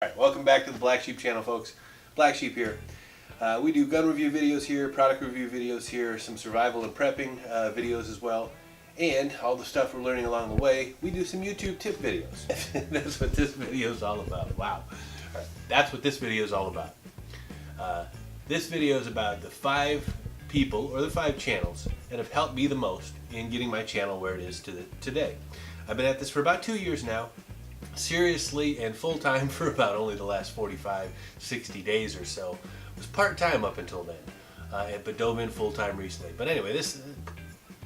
Alright, welcome back to the Blacksheep channel, folks. Blacksheep here. We do gun review videos here, product review videos here, some survival and prepping videos as well, and all the stuff we're learning along the way. We do some YouTube tip videos. That's what this video is all about. Wow. Right, that's what this video is all about. This video is about the 5 people, or the 5 channels, that have helped me the most in getting my channel where it is today. I've been at this for about 2 years now. Seriously and full-time for about only the last 45, 60 days or so. It was part-time up until then, but dove in full-time recently. But anyway,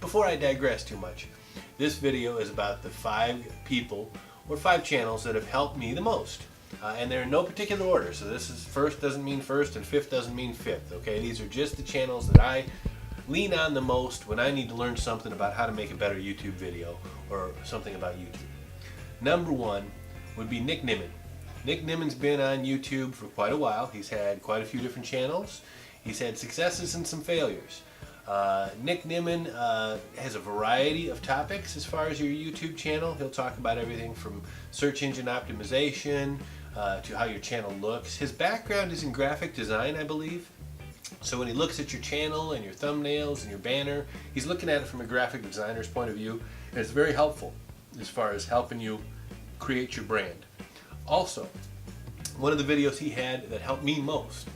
before I digress too much, this video is about the 5 people or 5 channels that have helped me the most. And they're in no particular order, so this is first doesn't mean first and fifth doesn't mean fifth, okay? These are just the channels that I lean on the most when I need to learn something about how to make a better YouTube video or something about YouTube. Number 1 would be Nimmin. Nimmin's been on YouTube for quite a while. He's had quite a few different channels. He's had successes and some failures. Nimmin has a variety of topics as far as your YouTube channel. He'll talk about everything from search engine optimization to how your channel looks. His background is in graphic design, I believe. So when he looks at your channel and your thumbnails and your banner, he's looking at it from a graphic designer's point of view, and it's very helpful as far as helping you create your brand. Also, one of the videos he had that helped me most,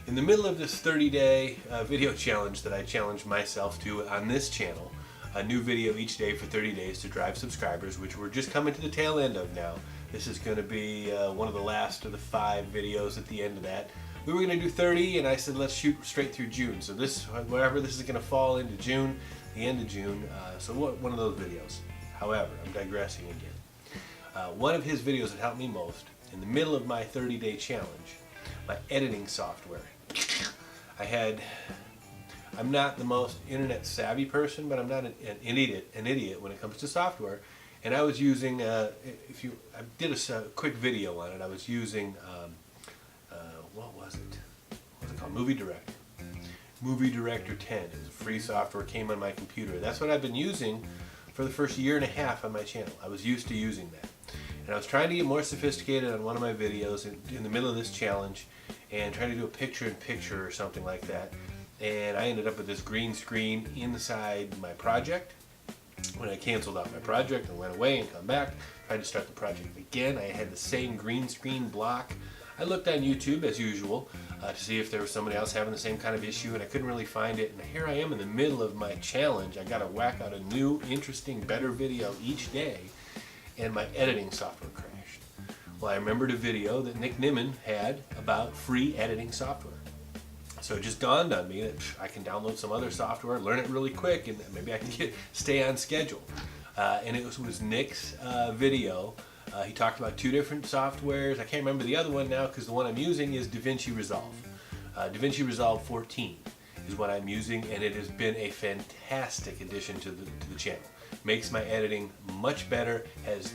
in the middle of this 30-day video challenge that I challenged myself to on this channel, a new video each day for 30 days to drive subscribers, which we're just coming to the tail end of now. This is going to be one of the last of the 5 videos at the end of that. We were going to do 30, and I said let's shoot straight through June. So wherever this is going to fall into June, the end of June, so one of those videos. However, I'm digressing again. One of his videos that helped me most, in the middle of my 30-day challenge, my editing software. I'm not the most internet savvy person, but I'm not an idiot when it comes to software. And I was using, I did a quick video on it. I was using, what was it called? Movie Director. Movie Director 10. It was a free software, came on my computer. That's what I've been using for the first year and a half on my channel. I was used to using that. And I was trying to get more sophisticated on one of my videos in the middle of this challenge and trying to do a picture-in-picture or something like that. And I ended up with this green screen inside my project. When I canceled out my project and went away and come back, tried to start the project again, I had the same green screen block. I looked on YouTube as usual to see if there was somebody else having the same kind of issue, and I couldn't really find it. And here I am in the middle of my challenge. I got to whack out a new, interesting, better video each day, and my editing software crashed. Well, I remembered a video that Nimmin had about free editing software. So it just dawned on me that I can download some other software, learn it really quick, and maybe I can stay on schedule. And it was Nick's video. He talked about 2 different softwares. I can't remember the other one now because the one I'm using is DaVinci Resolve. DaVinci Resolve 14 is what I'm using, and it has been a fantastic addition to the channel. Makes my editing much better, has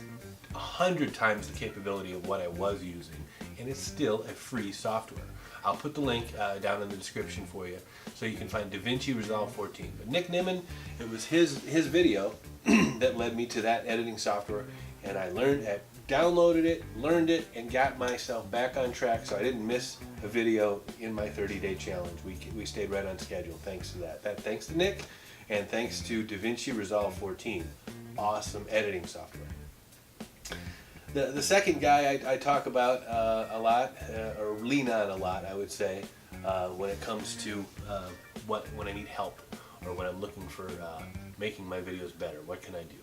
100 times the capability of what I was using, and it's still a free software. I'll put the link down in the description for you so you can find DaVinci Resolve 14. But Nimmin, it was his video that led me to that editing software, and I downloaded it, learned it, and got myself back on track so I didn't miss a video in my 30-day challenge. We stayed right on schedule thanks to that. Thanks to Nick, and thanks to DaVinci Resolve 14. Awesome editing software. The second guy I talk about a lot, or lean on a lot, I would say, when it comes to when I need help or when I'm looking for making my videos better. What can I do?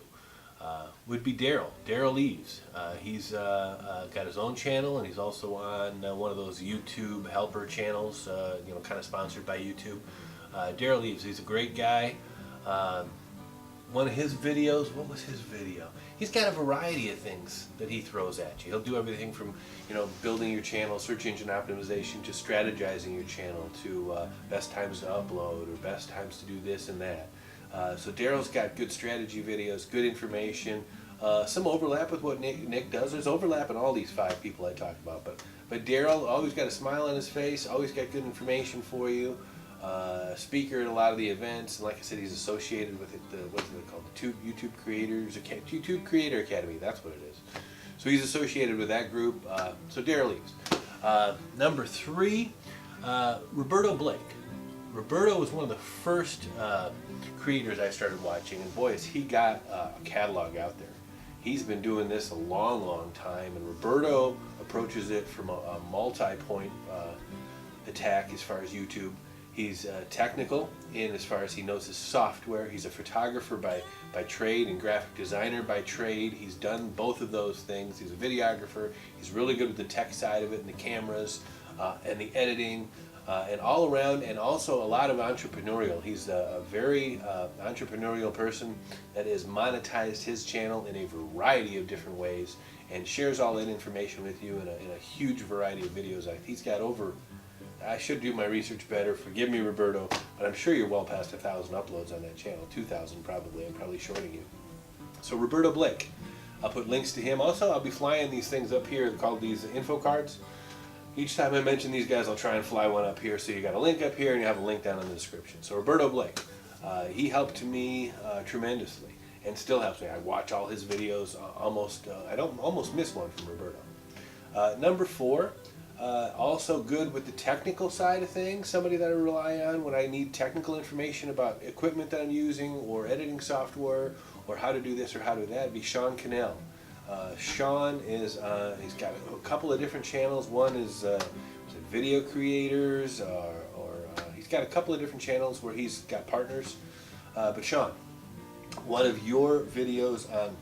Would be Derral Eves. He's got his own channel, and he's also on one of those YouTube helper channels, kind of sponsored by YouTube. Derral Eves, he's a great guy. One of his videos, what was his video? He's got a variety of things that he throws at you. He'll do everything from, building your channel, search engine optimization, to strategizing your channel, to best times to upload, or best times to do this and that. So Derral's got good strategy videos, good information, some overlap with what Nick does. There's overlap in all these 5 people I talk about, but Derral always got a smile on his face, always got good information for you. Speaker at a lot of the events, and like I said, he's associated with what's it called? The YouTube Creator Academy. That's what it is. So he's associated with that group. So Derral Eves. Number 3, Roberto Blake. Roberto was one of the first creators I started watching, and boy, has he got a catalog out there. He's been doing this a long, long time, and Roberto approaches it from a multi-point attack as far as YouTube. He's technical in as far as he knows his software. He's a photographer by trade and graphic designer by trade. He's done both of those things. He's a videographer. He's really good with the tech side of it and the cameras and the editing and all around, and also a lot of entrepreneurial. He's a very entrepreneurial person that has monetized his channel in a variety of different ways and shares all that information with you in a huge variety of videos. He's got over, I should do my research better, forgive me Roberto, but I'm sure you're well past 1,000 uploads on that channel, 2,000 probably, I'm probably shorting you. So Roberto Blake, I'll put links to him. Also, I'll be flying these things up here called these info cards. Each time I mention these guys, I'll try and fly one up here, so you got a link up here and you have a link down in the description. So Roberto Blake, he helped me tremendously and still helps me. I watch all his videos almost, I don't almost miss one from Roberto. Number 4, also good with the technical side of things, somebody that I rely on when I need technical information about equipment that I'm using or editing software or how to do this or how to do that, it'd be Sean Cannell. Sean is, he's got a couple of different channels. One is video creators, or he's got a couple of different channels where he's got partners. But Sean, one of your videos on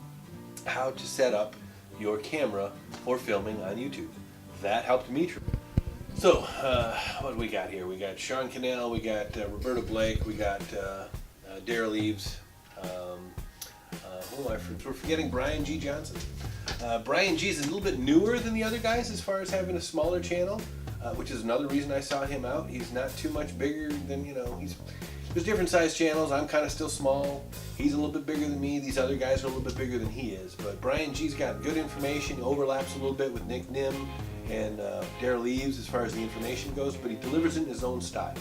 how to set up your camera for filming on YouTube, that helped me. So, what do we got here? We got Sean Cannell, we got Roberto Blake, we got Derral Eves. We're forgetting Bryan G Johnson. Bryan G is a little bit newer than the other guys as far as having a smaller channel, which is another reason I saw him out. He's not too much bigger than, there's different size channels. I'm kind of still small. He's a little bit bigger than me. These other guys are a little bit bigger than he is. But Bryan G's got good information. He overlaps a little bit with Nimmin and Derral Eves as far as the information goes, but he delivers it in his own style.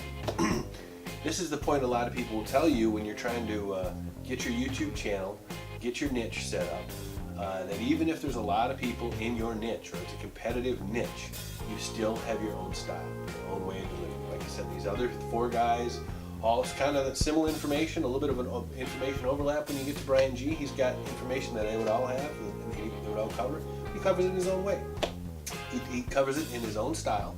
This is the point a lot of people will tell you when you're trying to get your YouTube channel, get your niche set up, that even if there's a lot of people in your niche, or it's a competitive niche, you still have your own style, your own way of delivering. Like I said, these other 4 guys, all kind of similar information, a little bit of an information overlap. When you get to Bryan G, he's got information that they would all have, and they would all cover. He covers it in his own way. He covers it in his own style,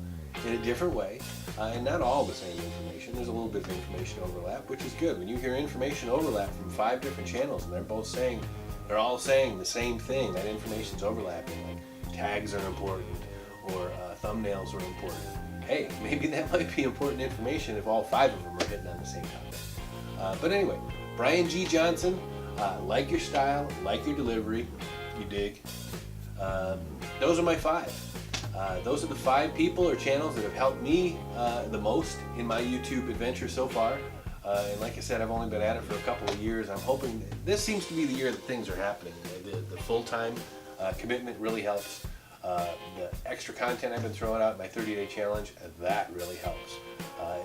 in a different way, and not all the same information. There's a little bit of information overlap, which is good. When you hear information overlap from 5 different channels and they're all saying the same thing, that information's overlapping, like tags are important or thumbnails are important. Hey, maybe that might be important information if all 5 of them are hitting on the same topic. But anyway, Bryan G Johnson, like your style, like your delivery, you dig. Those are my 5. Those are the 5 people or channels that have helped me the most in my YouTube adventure so far. And like I said, I've only been at it for a couple of years. I'm hoping this seems to be the year that things are happening. The full-time commitment really helps. The extra content I've been throwing out, my 30-day challenge, that really helps.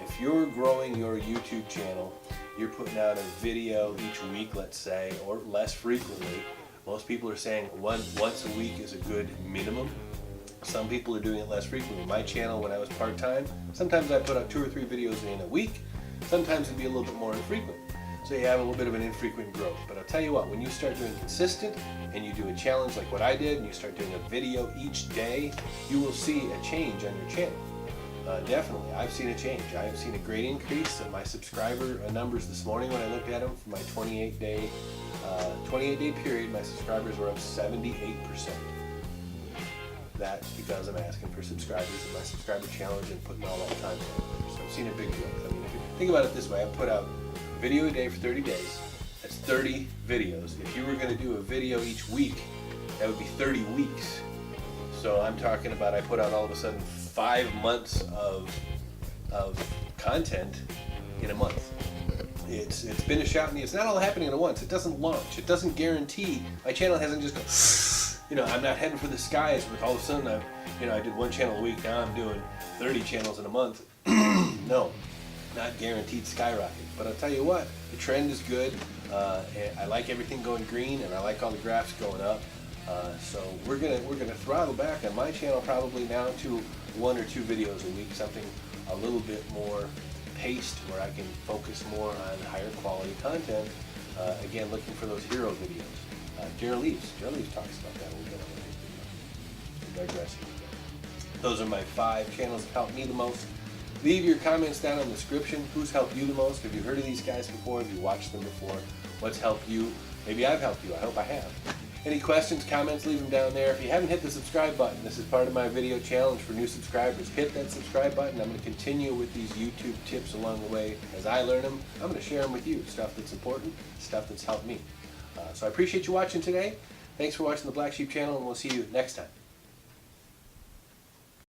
If you're growing your YouTube channel, you're putting out a video each week, let's say, or less frequently. Most people are saying once a week is a good minimum. Some people are doing it less frequently. My channel, when I was part-time, sometimes I put out 2 or 3 videos in a week. Sometimes it'd be a little bit more infrequent. So you have a little bit of an infrequent growth. But I'll tell you what, when you start doing consistent and you do a challenge like what I did and you start doing a video each day, you will see a change on your channel. Definitely, I've seen a change. I have seen a great increase in my subscriber numbers this morning when I looked at them for my 28-day period. My subscribers were up 78%. That's because I'm asking for subscribers in my subscriber challenge and putting all that content out there. So I've seen a big growth. I mean, if you think about it this way, I put out a video a day for 30 days. That's 30 videos. If you were going to do a video each week, that would be 30 weeks. So I'm talking about I put out all of a sudden 5 months of content in a month. It's been a shot in the, it's not all happening at once. It doesn't launch. It doesn't guarantee. My channel hasn't just gone, I'm not heading for the skies with all of a sudden I did 1 channel a week. Now I'm doing 30 channels in a month. No, not guaranteed skyrocket. But I'll tell you what, the trend is good. And I like everything going green, and I like all the graphs going up. So we're gonna throttle back on my channel probably now to 1 or 2 videos a week, something a little bit more paced where I can focus more on higher quality content. Again, looking for those hero videos. Derral Eves talks about that a little bit on his video. Digressing. Those are my 5 channels that help me the most. Leave your comments down in the description. Who's helped you the most? Have you heard of these guys before? Have you watched them before? What's helped you? Maybe I've helped you. I hope I have. Any questions, comments, leave them down there. If you haven't hit the subscribe button, this is part of my video challenge for new subscribers. Hit that subscribe button. I'm going to continue with these YouTube tips along the way. As I learn them, I'm going to share them with you. Stuff that's important, stuff that's helped me. So I appreciate you watching today. Thanks for watching the Blacksheep channel, and we'll see you next time.